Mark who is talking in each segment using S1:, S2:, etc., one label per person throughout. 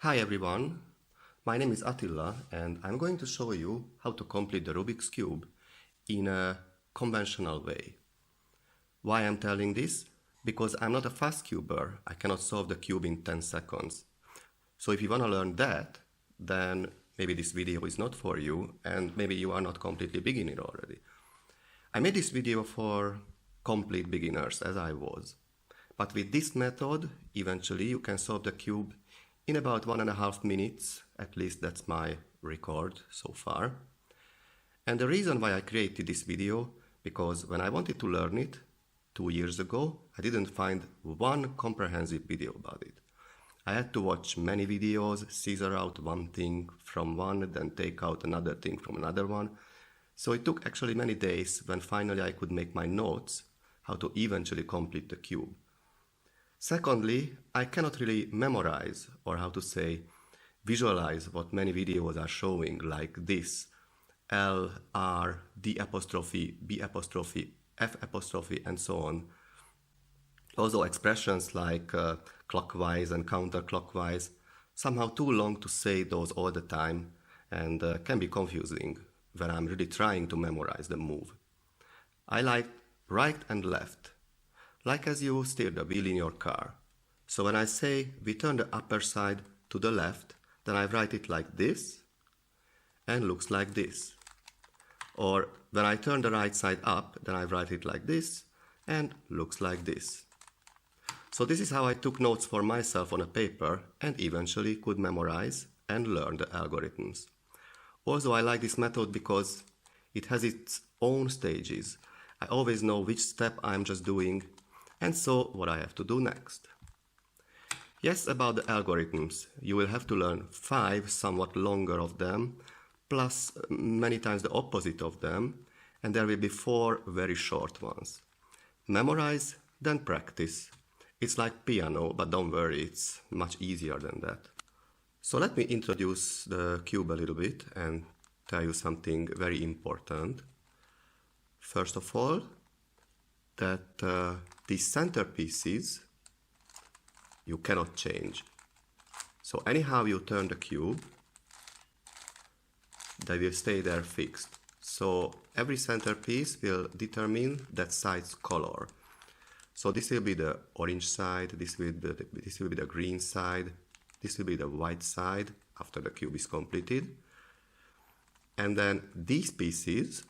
S1: Hi everyone, my name is Attila and I'm going to show you how to complete the Rubik's Cube in a conventional way. Why I'm telling this? Because I'm not a fast cuber, I cannot solve the cube in 10 seconds. So if you want to learn that, then maybe this video is not for you and maybe you are not completely beginner already. I made this video for complete beginners as I was. But with this method, eventually you can solve the cube in about 1.5 minutes, at least that's my record so far. And the reason why I created this video, because when I wanted to learn it 2 years ago, I didn't find one comprehensive video about it. I had to watch many videos, scissor out one thing from one, then take out another thing from another one. So it took actually many days when finally I could make my notes how to eventually complete the cube. Secondly, I cannot really memorize, or how to say, visualize what many videos are showing, like this, L, R, D apostrophe, B apostrophe, F apostrophe, and so on. Also expressions like clockwise and counterclockwise, somehow too long to say those all the time, and can be confusing when I'm really trying to memorize the move. I like right and left, like as you steer the wheel in your car. So when I say we turn the upper side to the left, then I write it like this and looks like this. Or when I turn the right side up, then I write it like this and looks like this. So this is how I took notes for myself on a paper and eventually could memorize and learn the algorithms. Also, I like this method because it has its own stages. I always know which step I'm just doing and so what I have to do next. Yes, about the algorithms, you will have to learn 5 somewhat longer of them, plus many times the opposite of them, and there will be 4 very short ones. Memorize, then practice. It's like piano, but don't worry, it's much easier than that. So let me introduce the cube a little bit and tell you something very important. First of all, that these centerpieces you cannot change. So anyhow you turn the cube, they will stay there fixed. So every centerpiece will determine that side's color. So this will be the orange side, this will be the green side, this will be the white side after the cube is completed. And then these pieces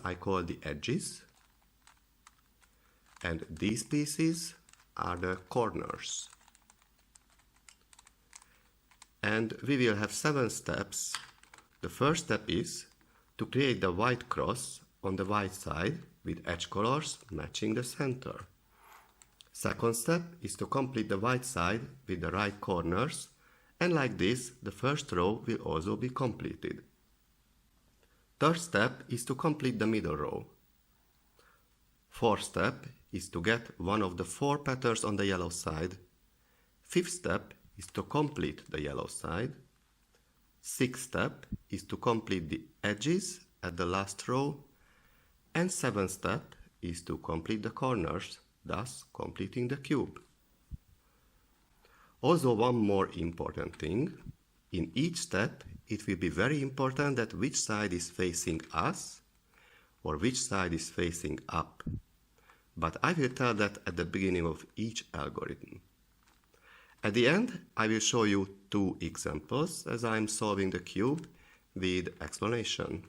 S1: I call the edges, and these pieces are the corners. And we will have 7 steps. The first step is to create the white cross on the white side with edge colors matching the center. Second step is to complete the white side with the right corners, and like this the first row will also be completed. Third step is to complete the middle row. Fourth step is to get one of the 4 patterns on the yellow side. Fifth step is to complete the yellow side. Sixth step is to complete the edges at the last row. And seventh step is to complete the corners, thus completing the cube. Also, one more important thing. In each step, it will be very important that which side is facing us or which side is facing up. But I will tell that at the beginning of each algorithm. At the end, I will show you 2 examples as I am solving the cube with explanation.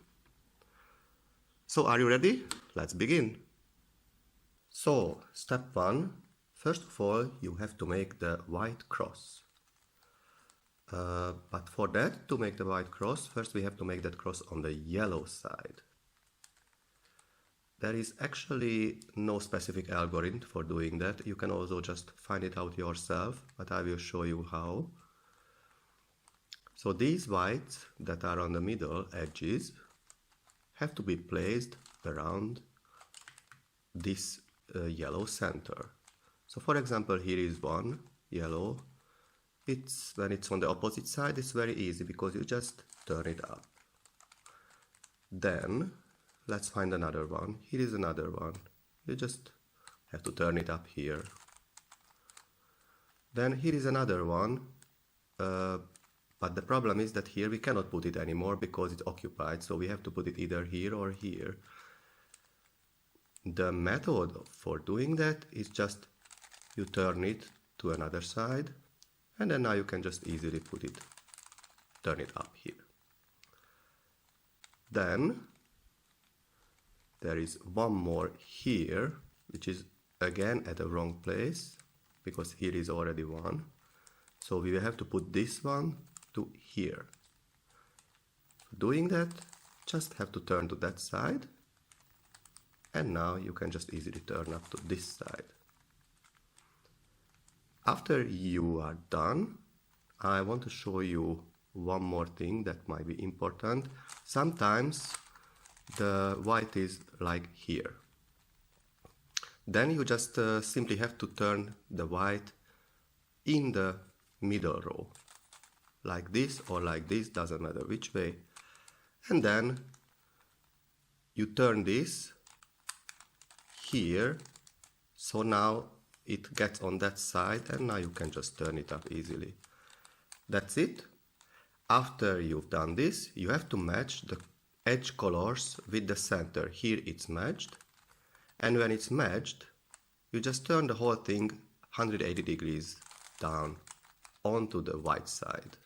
S1: So are you ready? Let's begin. So, step 1. First of all, you have to make the white cross. But for that, to make the white cross, first we have to make that cross on the yellow side. There is actually no specific algorithm for doing that. You can also just find it out yourself, but I will show you how. So these whites that are on the middle edges have to be placed around this yellow center. So for example, here is one yellow. When it's on the opposite side, it's very easy because you just turn it up. Then let's find another one. Here is another one. You just have to turn it up here. Then here is another one, but the problem is that here we cannot put it anymore because it's occupied, so we have to put it either here or here. The method for doing that is just you turn it to another side, and then now you can just easily turn it up here. Then there is one more here, which is again at the wrong place, because here is already one. So we will have to put this one to here. Doing that, just have to turn to that side, and now you can just easily turn up to this side. After you are done, I want to show you one more thing that might be important. Sometimes the white is like here. Then you just simply have to turn the white in the middle row, like this or like this, doesn't matter which way. And then you turn this here, so now it gets on that side, and now you can just turn it up easily. That's it. After you've done this, you have to match the edge colors with the center. Here it's matched, and when it's matched, you just turn the whole thing 180 degrees down onto the white side.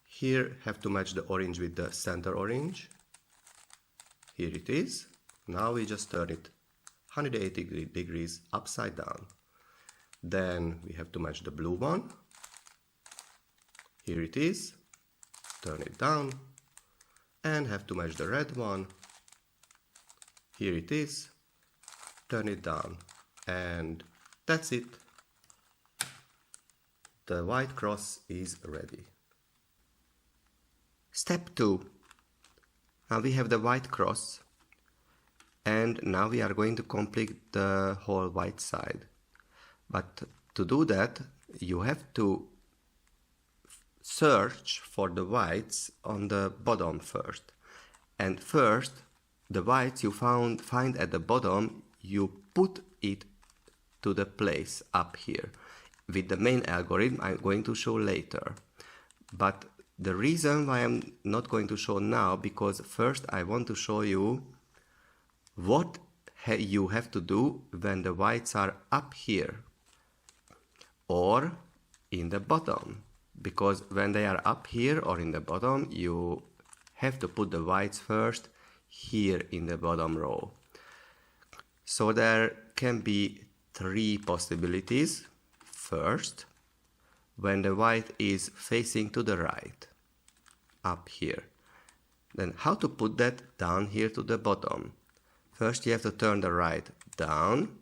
S1: Here have to match the orange with the center orange. Here it is. Now we just turn it 180 degrees upside down. Then we have to match the blue one. Here it is. Turn it down. And have to match the red one. Here it is. Turn it down. And that's it. The white cross is ready. Step 2. Now we have the white cross, and now we are going to complete the whole white side. But to do that, you have to search for the whites on the bottom first. And first, the whites you find at the bottom, you put it to the place up here with the main algorithm I'm going to show later. But the reason why I'm not going to show now, because first I want to show you what you have to do when the whites are up here or in the bottom. Because when they are up here or in the bottom, you have to put the whites first here in the bottom row. So there can be 3 possibilities. First, when the white is facing to the right, up here. Then how to put that down here to the bottom? First you have to turn the right down,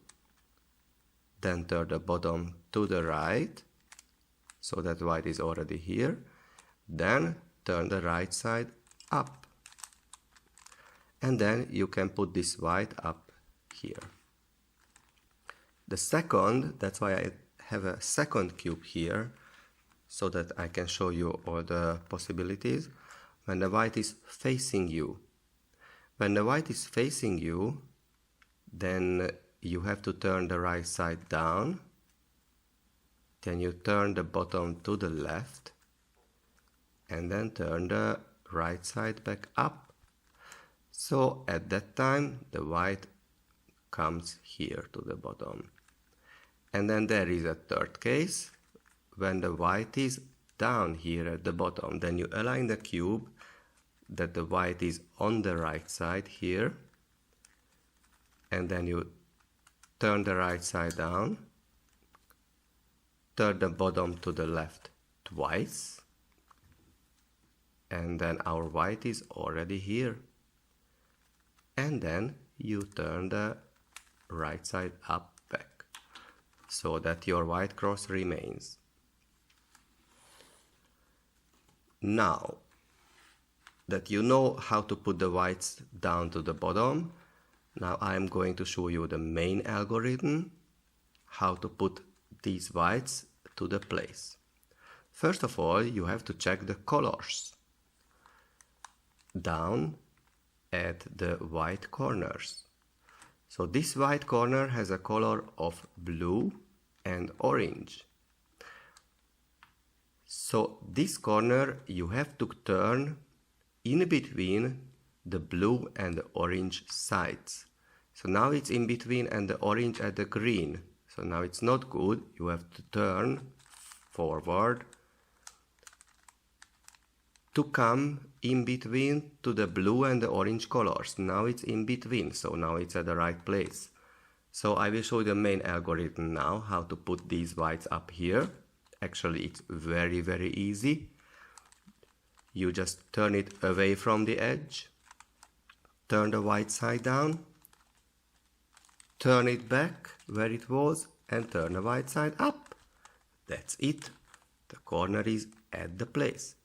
S1: then turn the bottom to the right, so that white is already here. Then turn the right side up. And then you can put this white up here. The second, that's why I have a second cube here, so that I can show you all the possibilities. When the white is facing you. When the white is facing you, then you have to turn the right side down. Then you turn the bottom to the left. And then turn the right side back up. So at that time, the white comes here to the bottom. And then there is a third case. When the white is down here at the bottom, then you align the cube that the white is on the right side here, and then you turn the right side down, turn the bottom to the left twice, and then our white is already here. And then you turn the right side up back, so that your white cross remains. Now that you know how to put the whites down to the bottom, now I'm going to show you the main algorithm, how to put these whites to the place. First of all, you have to check the colors down at the white corners. So this white corner has a color of blue and orange. So this corner you have to turn in between the blue and the orange sides. So now it's in between and the orange and the green. So now it's not good. You have to turn forward to come in between to the blue and the orange colors. Now it's in between, so now it's at the right place. So I will show you the main algorithm now, how to put these whites up here. Actually, it's very, very easy. You just turn it away from the edge, turn the white side down, turn it back where it was, and turn the white side up. That's it. The corner is at the place.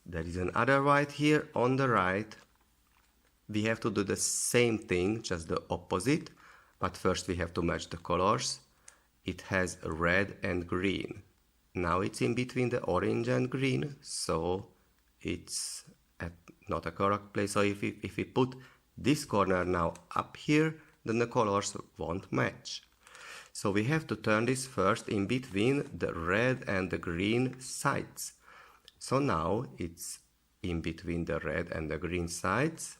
S1: There is another white here on the right. We have to do the same thing, just the opposite, but first we have to match the colors. It has red and green. Now it's in between the orange and green, so it's at not a correct place. So if we put this corner now up here, then the colors won't match. So we have to turn this first in between the red and the green sides. So now it's in between the red and the green sides.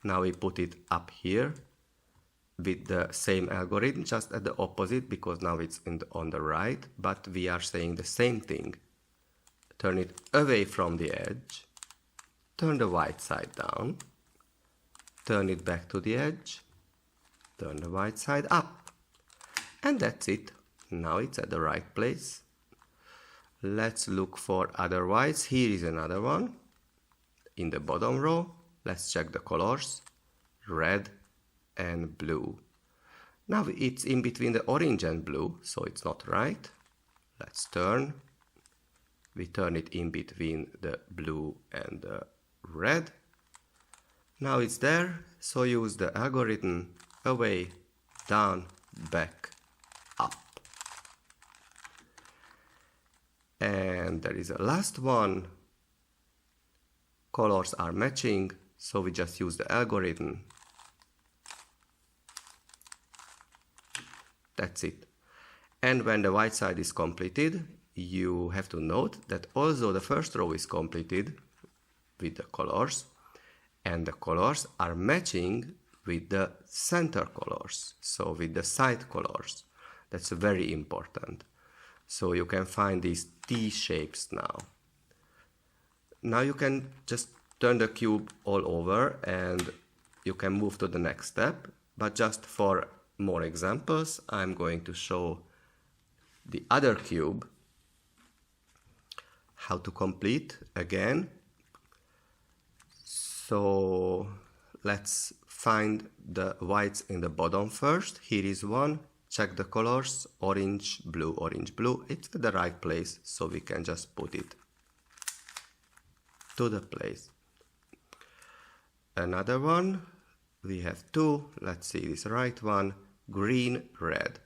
S1: Now we put it up here with the same algorithm, just at the opposite, because now it's on the right, but we are saying the same thing. Turn it away from the edge, turn the white side down, turn it back to the edge, turn the white side up. And that's it. Now it's at the right place. Let's look for other whites. Here is another one in the bottom row. Let's check the colors, red and blue. Now it's in between the orange and blue, so it's not right. Let's turn. We turn it in between the blue and the red. Now it's there, so use the algorithm away, down, back, up. And there is a last one. Colors are matching, so we just use the algorithm. That's it. And when the white side is completed, you have to note that also the first row is completed with the colors, and the colors are matching with the center colors, so with the side colors. That's very important. So you can find these T shapes now. Now you can just turn the cube all over and you can move to the next step. But just for more examples, I'm going to show the other cube, how to complete again. So let's find the whites in the bottom first. Here is one. Check the colors, orange, blue, orange, blue. It's at the right place, so we can just put it to the place. Another one, we have two. Let's see this right one, green, red,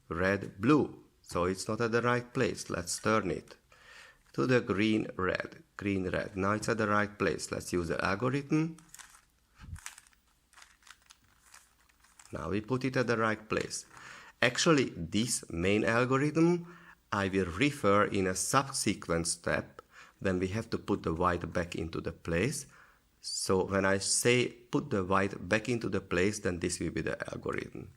S1: red, blue. So it's not at the right place. Let's turn it to the green, red, green, red. Now it's at the right place. Let's use the algorithm. Now we put it at the right place. Actually, this main algorithm I will refer in a subsequent step when we have to put the white back into the place. So when I say put the white back into the place, then this will be the algorithm.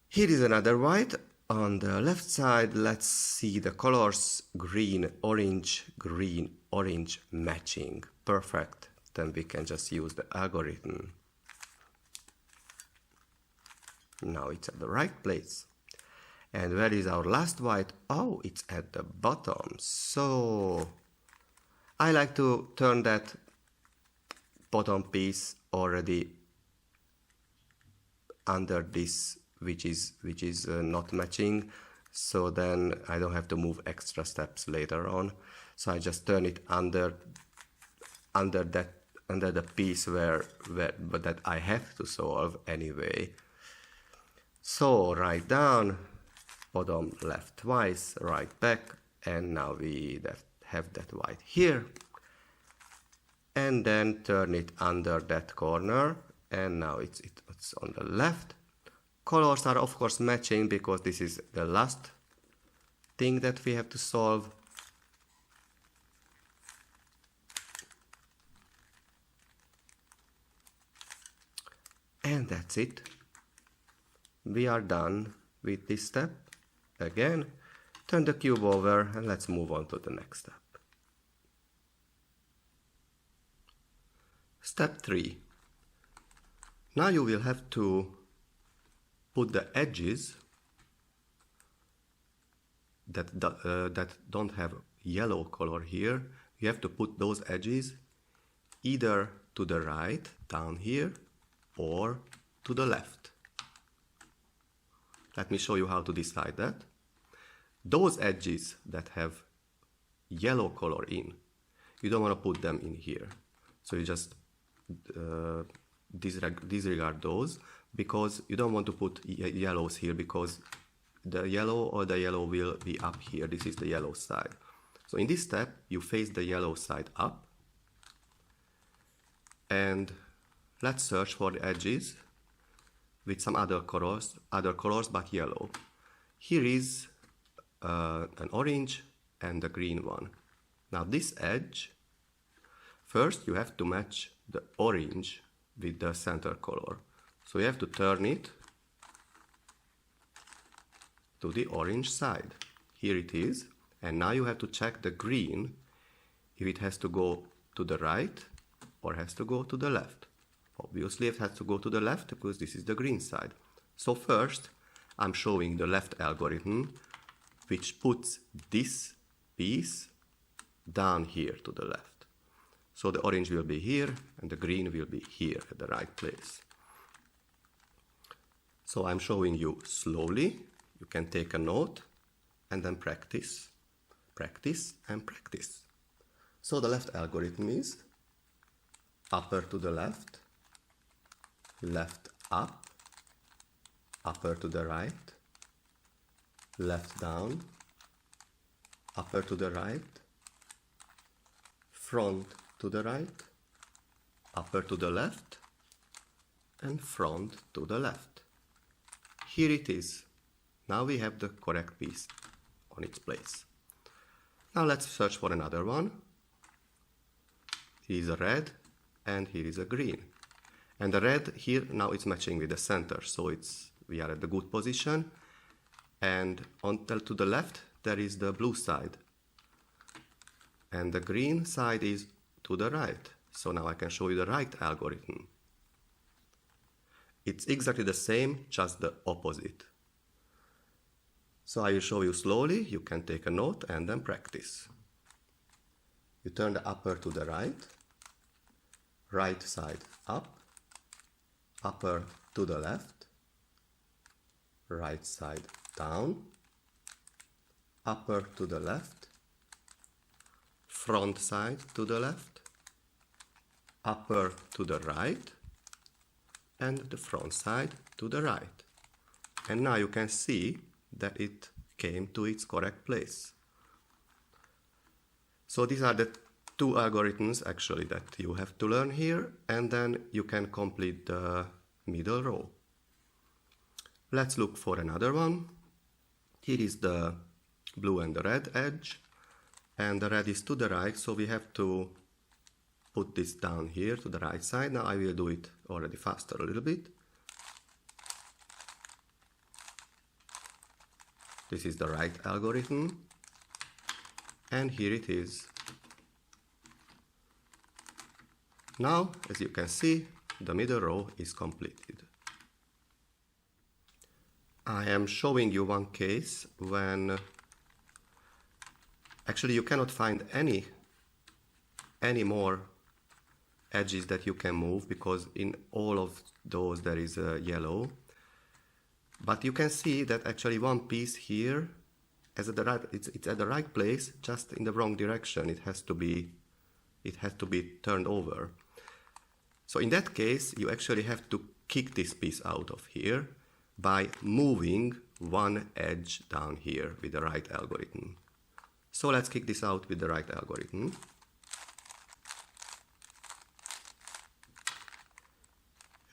S1: Here is another white. On the left side, let's see the colors green, orange, matching. Perfect. Then we can just use the algorithm. Now it's at the right place. And where is our last white? Oh, it's at the bottom. So I like to turn that bottom piece already under this, which is not matching. So then I don't have to move extra steps later on. So I just turn it under the piece but that I have to solve anyway. So right down, bottom left twice, right back, and now we have that white here. And then turn it under that corner, and now it's on the left. colors are of course matching because this is the last thing that we have to solve. And that's it. We are done with this step. Again, turn the cube over and let's move on to the next step. Step 3. Now you will have to put the edges that don't have yellow color here. You have to put those edges either to the right, down here, or to the left. Let me show you how to decide that. Those edges that have yellow color in, you don't want to put them in here. So you just disregard those, because you don't want to put yellows here, because the yellow will be up here. This is the yellow side. So in this step, you face the yellow side up. And let's search for the edges with some other colors but yellow. Here is an orange and a green one. Now this edge, first you have to match the orange with the center color. So you have to turn it to the orange side. Here it is. And now you have to check the green, if it has to go to the right or has to go to the left. Obviously it has to go to the left because this is the green side. So first I'm showing the left algorithm, which puts this piece down here to the left. So the orange will be here and the green will be here at the right place. So I'm showing you slowly. You can take a note and then practice, practice and practice. So the left algorithm is upper to the left, left up, upper to the right, left down, upper to the right, front to the right, upper to the left, and front to the left. Here it is. Now we have the correct piece on its place. Now let's search for another one. Here is a red and here is a green. And the red here now it's matching with the center, so we are at the good position. And to the left there is the blue side. And the green side is to the right. So now I can show you the right algorithm. It's exactly the same, just the opposite. So I will show you slowly. You can take a note and then practice. You turn the upper to the right, right side up, upper to the left, right side down, upper to the left, front side to the left, upper to the right, and the front side to the right. And now you can see that it came to its correct place. So these are the two algorithms actually that you have to learn here, and then you can complete the middle row. Let's look for another one. Here is the blue and the red edge, and the red is to the right, so we have to put this down here to the right side. Now I will do it already faster a little bit. This is the right algorithm, and here it is. Now, as you can see, the middle row is completed. I am showing you one case when actually you cannot find any more edges that you can move, because in all of those there is a yellow. But you can see that actually one piece here is at the right, it's at the right place, just in the wrong direction. It has to be turned over. So in that case, you actually have to kick this piece out of here by moving one edge down here with the right algorithm. So let's kick this out with the right algorithm.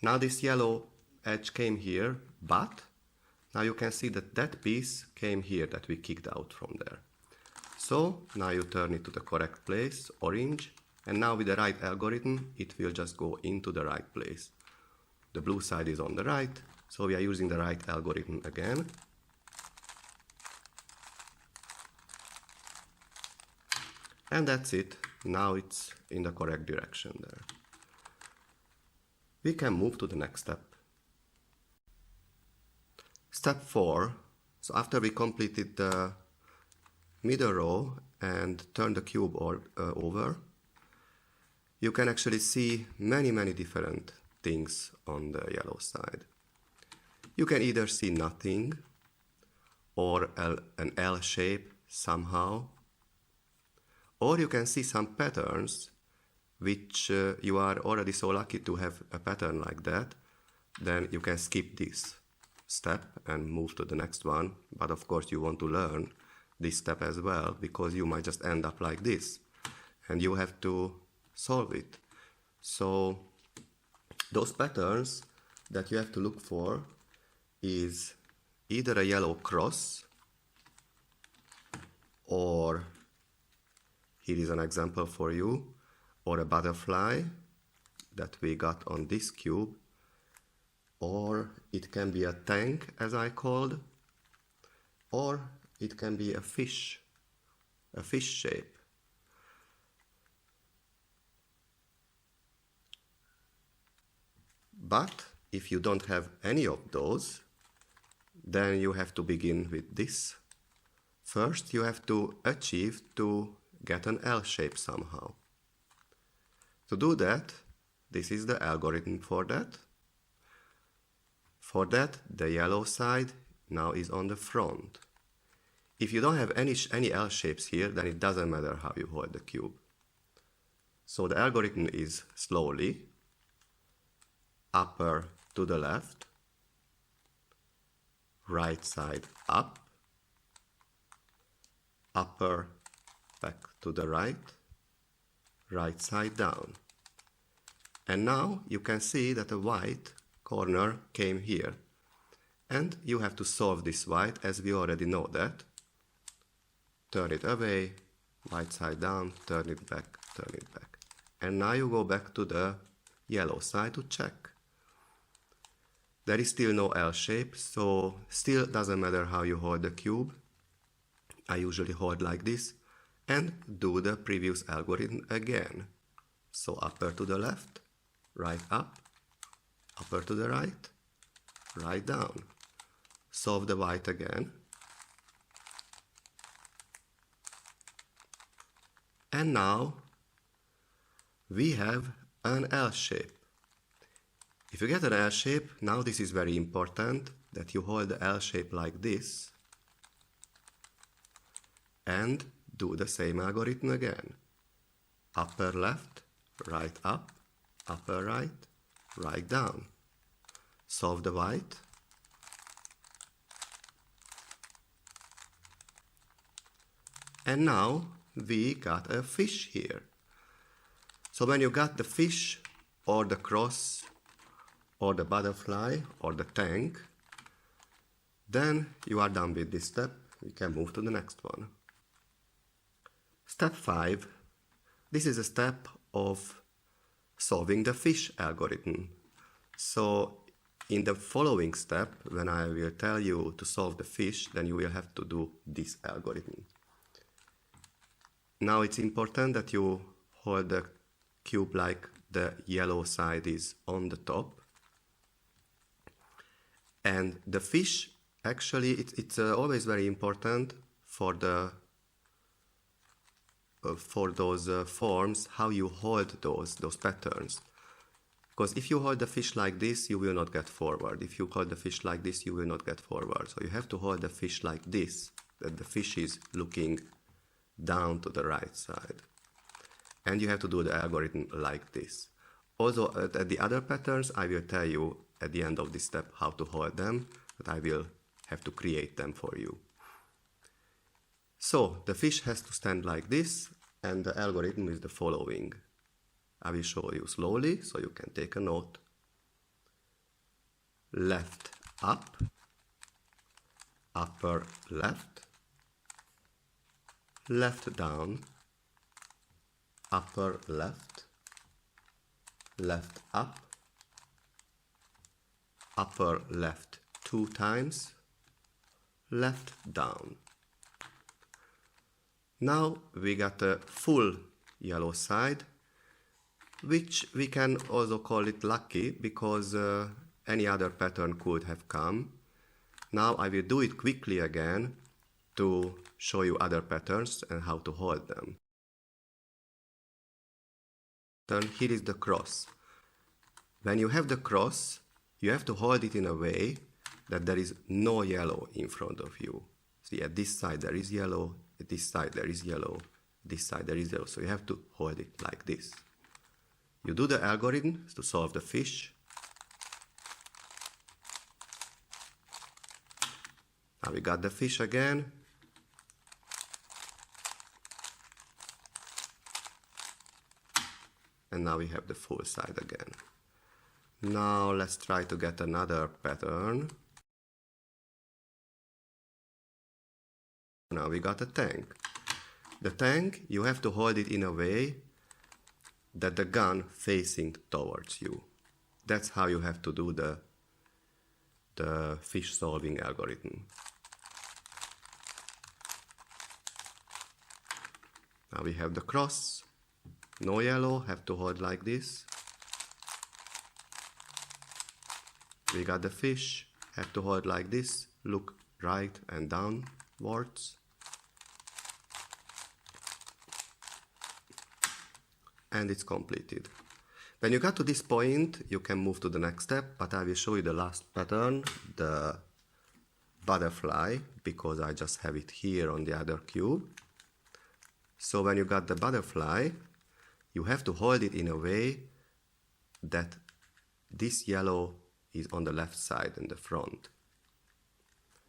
S1: Now this yellow edge came here, but now you can see that that piece came here that we kicked out from there. So now you turn it to the correct place, orange, and now with the right algorithm, it will just go into the right place. The blue side is on the right, so we are using the right algorithm again. And that's it. Now it's in the correct direction there. We can move to the next step. Step 4. So after we completed the middle row and turn the cube over, you can actually see many different things on the yellow side. You can either see nothing or an L shape somehow, or you can see some patterns which you are already so lucky to have a pattern like that, then you can skip this step and move to the next one. But of course you want to learn this step as well, because you might just end up like this and you have to solve it. So those patterns that you have to look for is either a yellow cross, or here is an example for you, or a butterfly that we got on this cube, or it can be a tank as I called, or it can be a fish shape. But if you don't have any of those, then you have to begin with this. First, you have to achieve to get an L shape somehow. To do that, this is the algorithm for that. For that, the yellow side now is on the front. If you don't have any L shapes here, then it doesn't matter how you hold the cube. So the algorithm is slowly upper to the left, right side up, upper back to the right, right side down. And now you can see that a white corner came here. And you have to solve this white, as we already know that. Turn it away, right side down, turn it back, turn it back. And now you go back to the yellow side to check. There is still no L shape, so still doesn't matter how you hold the cube. I usually hold like this and do the previous algorithm again. So upper to the left, right up, upper to the right, right down. Solve the white again. And now we have an L shape. If you get an L shape, now this is very important, that you hold the L shape like this and do the same algorithm again. Upper left, right up, upper right, right down. Solve the white. And now we got a fish here. So when you got the fish or the cross or the butterfly or the tank, then you are done with this step. We can move to the next one. Step 5. This is a step of solving the fish algorithm. So in the following step, when I will tell you to solve the fish, then you will have to do this algorithm. Now it's important that you hold the cube like the yellow side is on the top. And the fish, actually, it's always very important for those forms, how you hold those patterns. Because if you hold the fish like this, you will not get forward. If you hold the fish like this, you will not get forward. So you have to hold the fish like this, that the fish is looking down to the right side. And you have to do the algorithm like this. Also, at the other patterns, I will tell you at the end of this step how to hold them, but I will have to create them for you. So the fish has to stand like this, and the algorithm is the following. I will show you slowly so you can take a note. left up, upper left, left down, upper left, left up, upper left 2 times, left down. Now we got a full yellow side, which we can also call it lucky because any other pattern could have come. Now I will do it quickly again to show you other patterns and how to hold them. Then here is the cross. When you have the cross, you have to hold it in a way that there is no yellow in front of you. See, at this side there is yellow, at this side there is yellow, this side there is yellow. So you have to hold it like this. You do the algorithm to solve the fish. Now we got the fish again. And now we have the full side again. Now let's try to get another pattern. Now we got a tank. The tank, you have to hold it in a way that the gun facing towards you. That's how you have to do the fish solving algorithm. Now we have the cross. No yellow, have to hold like this. We got the fish, have to hold like this, look right and downwards. And it's completed. When you got to this point, you can move to the next step, but I will show you the last pattern, the butterfly, because I just have it here on the other cube. So when you got the butterfly, you have to hold it in a way that this yellow is on the left side in the front.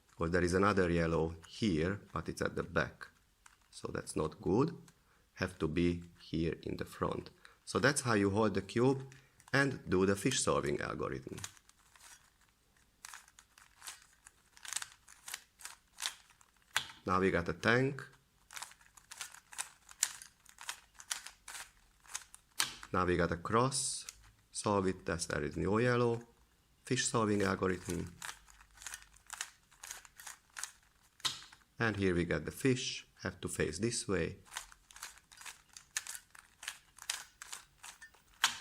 S1: Because there is another yellow here, but it's at the back. So that's not good. Have to be here in the front. So that's how you hold the cube and do the fish solving algorithm. Now we got a tank. Now we got a cross. Solve it, as there is no yellow. Fish solving algorithm. And here we get the fish. Have to face this way.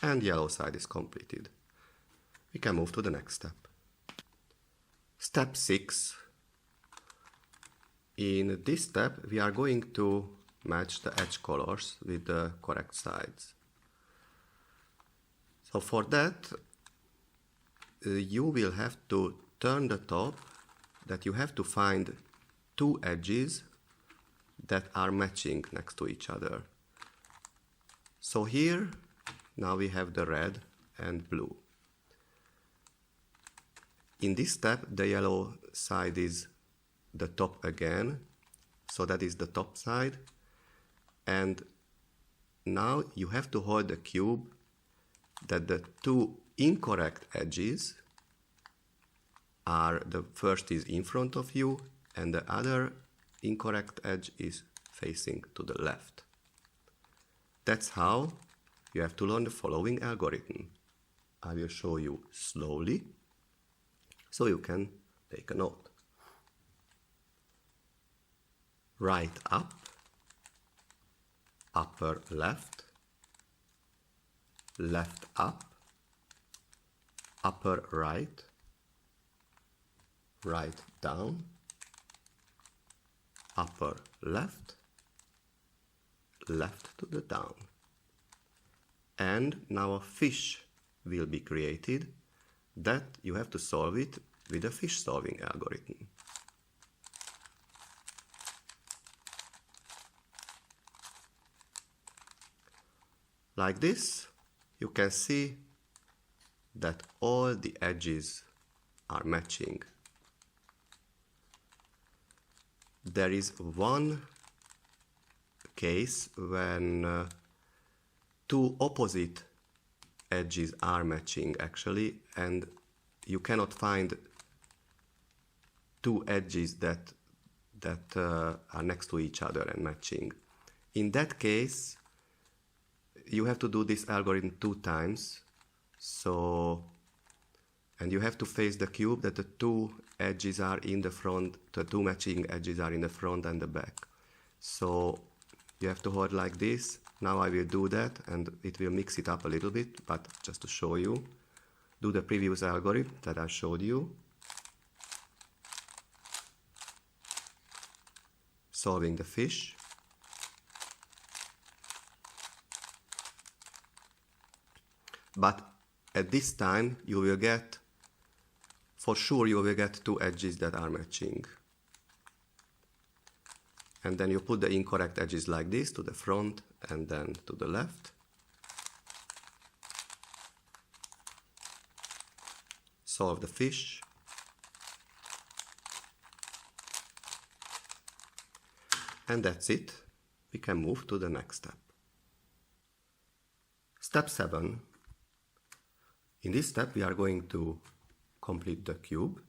S1: And yellow side is completed. We can move to the next step. Step 6. In this step, we are going to match the edge colors with the correct sides. So for that, you will have to turn the top, that you have to find 2 edges that are matching next to each other. So here, now we have the red and blue. In this step, the yellow side is the top again, so that is the top side. And now you have to hold the cube that the 2 incorrect edges are, the first is in front of you and the other incorrect edge is facing to the left. That's how you have to learn the following algorithm. I will show you slowly so you can take a note. Right up, upper left, left up, upper right, right down, upper left, left to the down. And now a fish will be created that you have to solve it with a fish solving algorithm. Like this, you can see that all the edges are matching. There is one case when 2 opposite edges are matching actually, and you cannot find two edges that are next to each other and matching. In that case, you have to do this algorithm 2 times. So, and you have to face the cube that the two edges are in the front, the two matching edges are in the front and the back. So you have to hold like this. Now I will do that and it will mix it up a little bit, but just to show you, do the previous algorithm that I showed you. Solving the fish. But at this time you will get, for sure you will get two edges that are matching. And then you put the incorrect edges like this to the front and then to the left. Solve the fish. And that's it. We can move to the next step. Step 7. In this step we are going to complete the cube.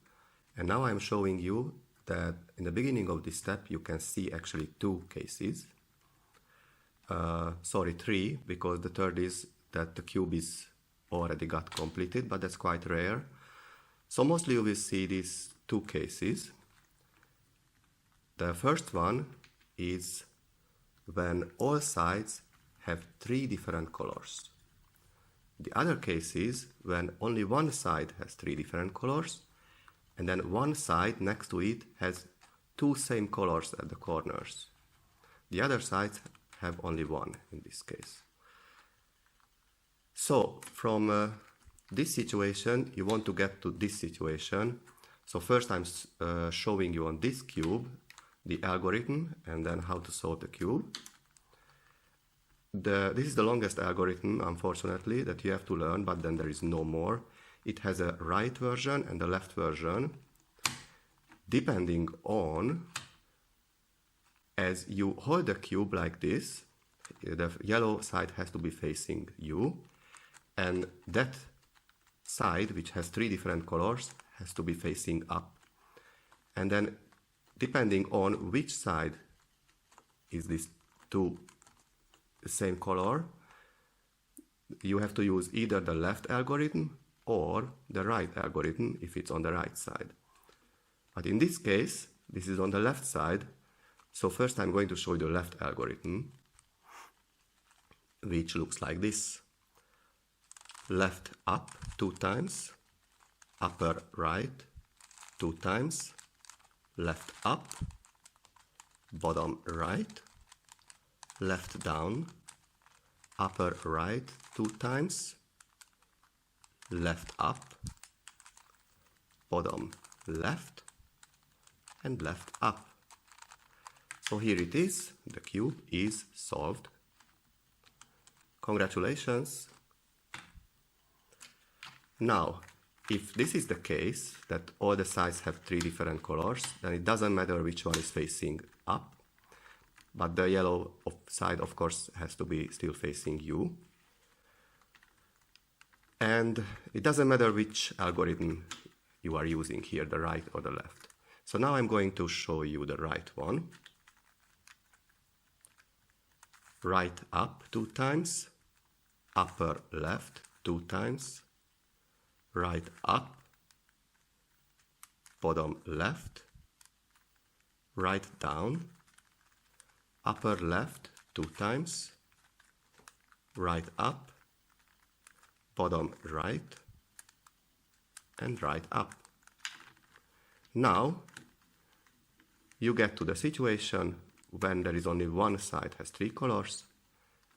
S1: And now I'm showing you that in the beginning of this step you can see actually 2 cases. Sorry, 3, because the third is that the cube is already got completed, but that's quite rare. So mostly you will see these 2 cases. The first one is when all sides have 3 different colors. The other case is when only one side has 3 different colors, and then one side next to it has 2 same colors at the corners. The other sides have only one in this case. So from this situation you want to get to this situation. So first I'm showing you on this cube the algorithm and then how to solve the cube. This is the longest algorithm, unfortunately, that you have to learn, but then there is no more. It has a right version and a left version. Depending on, as you hold the cube like this, the yellow side has to be facing you, and that side, which has 3 different colors, has to be facing up. And then, depending on which side is this the same color, you have to use either the left algorithm or the right algorithm if it's on the right side. But in this case, this is on the left side, so first I'm going to show you the left algorithm, which looks like this. Left up 2 times, upper right 2 times, left up, bottom right, left down, upper right 2 times, left up, bottom left, and left up. So here it is, the cube is solved. Congratulations! Now, if this is the case, that all the sides have 3 different colors, then it doesn't matter which one is facing up, but the yellow side, of course, has to be still facing you. And it doesn't matter which algorithm you are using here, the right or the left. So now I'm going to show you the right one. Right up 2 times, upper left 2 times, right up, bottom left, right down, upper left 2 times, right up, bottom right, and right up. Now you get to the situation when there is only one side has 3 colors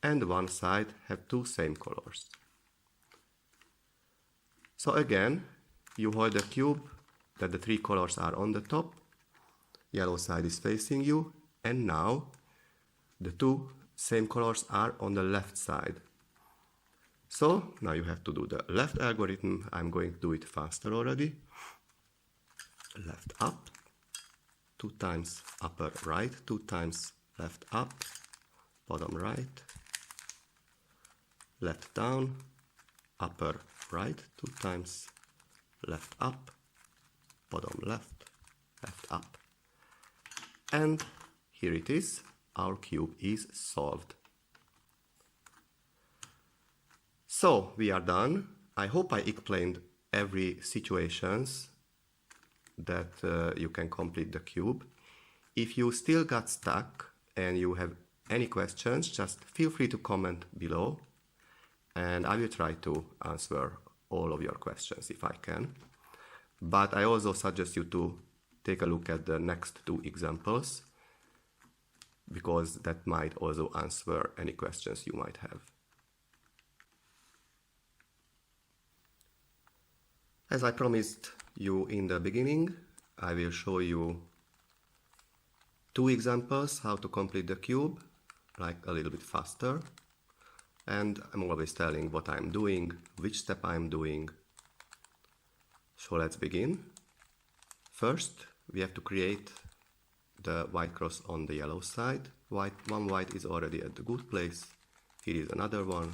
S1: and one side have 2 same colors. So again, you hold the cube that the 3 colors are on the top, yellow side is facing you, and now the 2 same colors are on the left side. So now you have to do the left algorithm. I'm going to do it faster already. Left up 2 times, upper right 2 times, left up, bottom right, left down, upper right 2 times, left up, bottom left, left up. And here it is, our cube is solved. So we are done. I hope I explained every situations that you can complete the cube. If you still got stuck and you have any questions, just feel free to comment below and I will try to answer all of your questions if I can. But I also suggest you to take a look at the next two examples because that might also answer any questions you might have. As I promised you in the beginning, I will show you two examples how to complete the cube, like a little bit faster. And I'm always telling what I'm doing, which step I'm doing. So let's begin. First, we have to create the white cross on the yellow side. One white is already at the good place. Here is another one.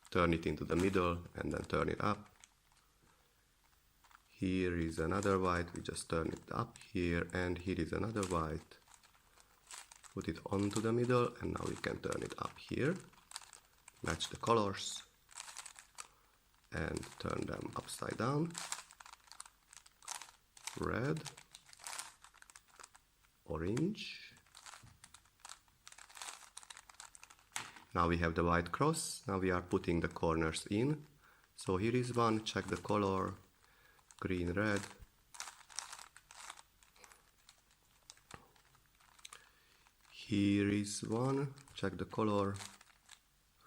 S1: Turn it into the middle and then turn it up. Here is another white, we just turn it up here, and here is another white. Put it onto the middle and now we can turn it up here. Match the colors and turn them upside down. Red, orange. Now we have the white cross. Now we are putting the corners in. So here is one, check the color, green, red. Here is one, check the color,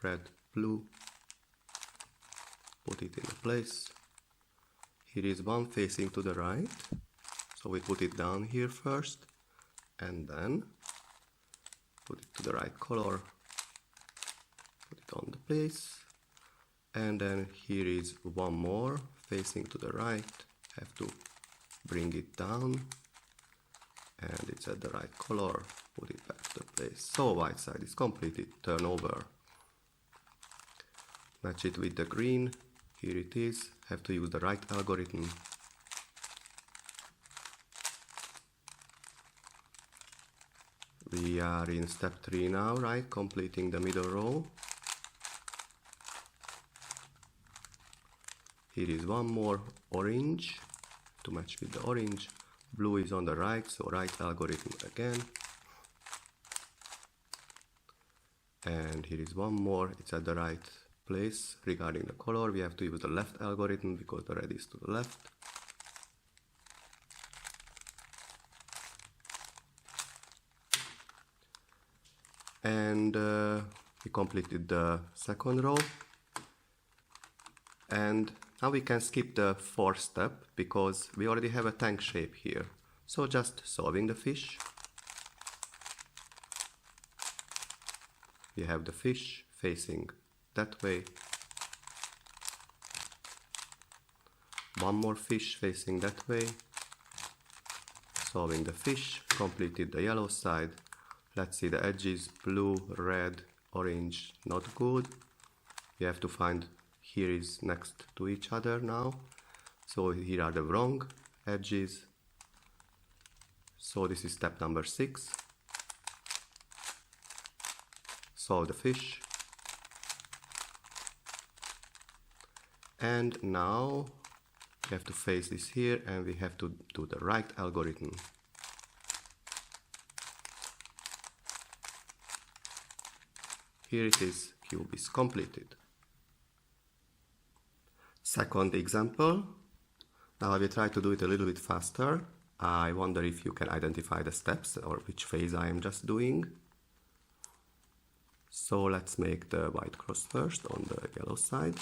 S1: red, blue. Put it in place. Here is one facing to the right. So we put it down here first and then put it to the right color. Put it on the place, and then here is one more facing to the right. Have to bring it down and it's at the right color. Put it back to the place. So white side is completed. Turn over. Match it with the green. Here it is. Have to use the right algorithm. We are in step 3 now, right? Completing the middle row. Here is one more orange to match with the orange. Blue is on the right, so right algorithm again. And here is one more, it's at the right place. Regarding the color, we have to use the left algorithm because the red is to the left. And we completed the second row. And now we can skip the fourth step because we already have a tank shape here. So just solving the fish. We have the fish facing that way. One more fish facing that way. Solving the fish, completed the yellow side. Let's see the edges, blue, red, orange, not good. We have to find, here is next to each other now. So here are the wrong edges. So this is step number 6. Solve the fish. And now we have to face this here and we have to do the right algorithm. Here it is, cube is completed. Second example. Now I will try to do it a little bit faster. I wonder if you can identify the steps or which phase I am just doing. So let's make the white cross first on the yellow side.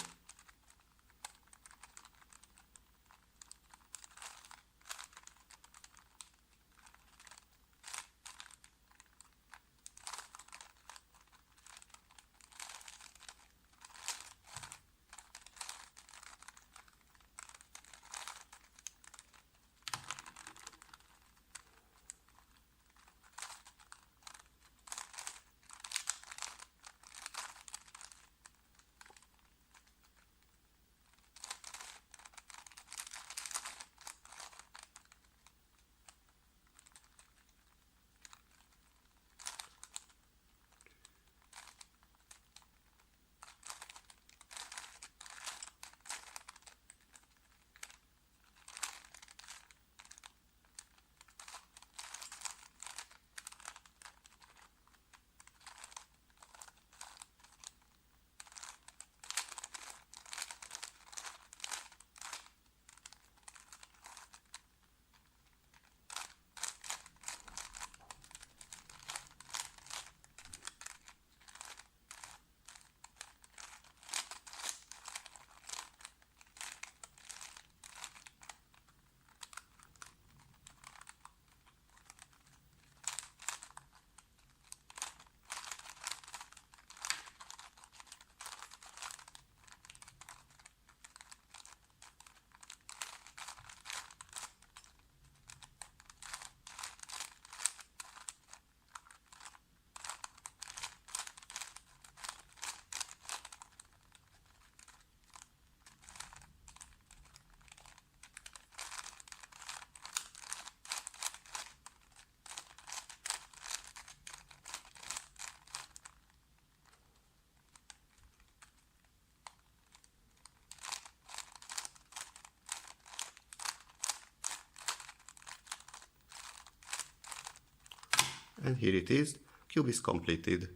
S1: And here it is, cube is completed.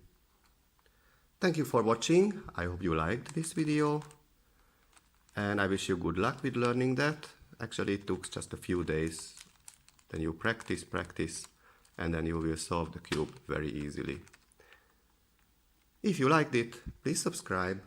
S1: Thank you for watching. I hope you liked this video. And I wish you good luck with learning that. Actually, it took just a few days. Then you practice, and then you will solve the cube very easily. If you liked it, please subscribe.